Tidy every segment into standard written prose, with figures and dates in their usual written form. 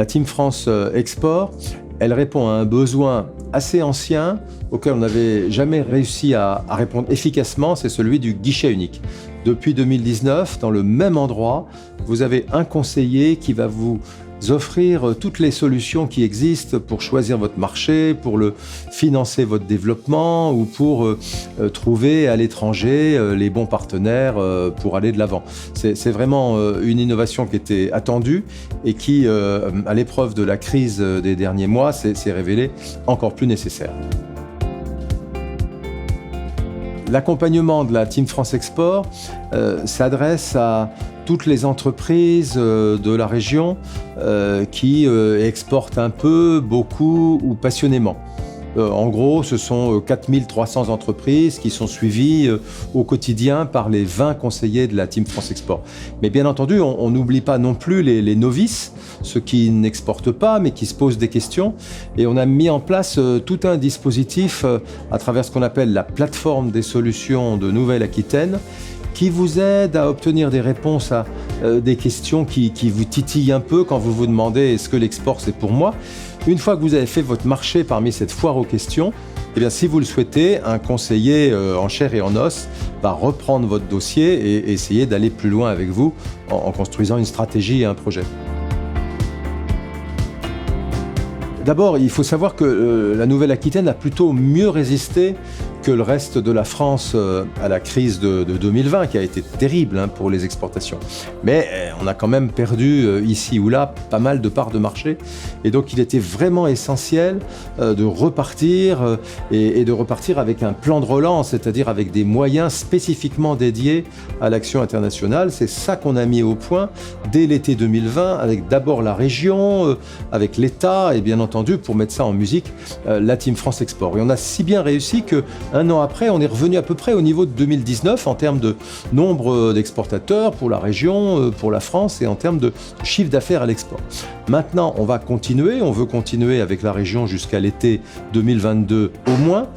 La Team France Export, elle répond à un besoin assez ancien auquel on n'avait jamais réussi à répondre efficacement, c'est celui du guichet unique. Depuis 2019, dans le même endroit, vous avez un conseiller qui va vous offrir toutes les solutions qui existent pour choisir votre marché, pour financer votre développement ou pour trouver à l'étranger les bons partenaires pour aller de l'avant. C'est vraiment une innovation qui était attendue et qui, à l'épreuve de la crise des derniers mois, s'est révélée encore plus nécessaire. L'accompagnement de la Team France Export s'adresse à toutes les entreprises de la région qui exportent un peu, beaucoup ou passionnément. En gros, ce sont 4300 entreprises qui sont suivies au quotidien par les 20 conseillers de la Team France Export. Mais bien entendu, on n'oublie pas non plus les novices, ceux qui n'exportent pas mais qui se posent des questions. Et on a mis en place tout un dispositif à travers ce qu'on appelle la plateforme des solutions de Nouvelle-Aquitaine, qui vous aide à obtenir des réponses à des questions qui vous titillent un peu quand vous vous demandez est-ce que l'export c'est pour moi. Une fois que vous avez fait votre marché parmi cette foire aux questions, eh bien, si vous le souhaitez, un conseiller en chair et en os va reprendre votre dossier et essayer d'aller plus loin avec vous en construisant une stratégie et un projet. D'abord, il faut savoir que la Nouvelle-Aquitaine a plutôt mieux résisté que le reste de la France à la crise de 2020, qui a été terrible pour les exportations. Mais on a quand même perdu ici ou là pas mal de parts de marché. Et donc il était vraiment essentiel de repartir et de repartir avec un plan de relance, c'est-à-dire avec des moyens spécifiquement dédiés à l'action internationale. C'est ça qu'on a mis au point dès l'été 2020, avec d'abord la région, avec l'État et bien entendu, pour mettre ça en musique, la Team France Export. Et on a si bien réussi que un an après, on est revenu à peu près au niveau de 2019 en termes de nombre d'exportateurs pour la région, pour la France et en termes de chiffre d'affaires à l'export. Maintenant, on veut continuer avec la région jusqu'à l'été 2022 au moins,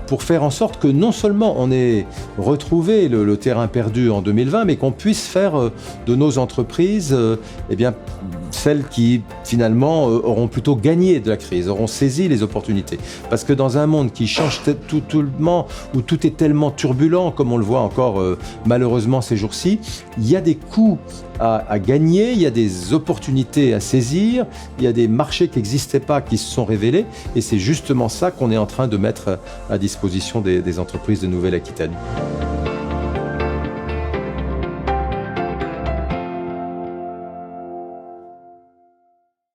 pour faire en sorte que non seulement on ait retrouvé le terrain perdu en 2020, mais qu'on puisse faire de nos entreprises celles qui finalement auront plutôt gagné de la crise, auront saisi les opportunités. Parce que dans un monde qui change tellement, où tout est tellement turbulent, comme on le voit encore malheureusement ces jours-ci, il y a des coûts à gagner, il y a des opportunités à saisir, il y a des marchés qui n'existaient pas, qui se sont révélés, et c'est justement ça qu'on est en train de mettre à disposition des entreprises de Nouvelle-Aquitaine.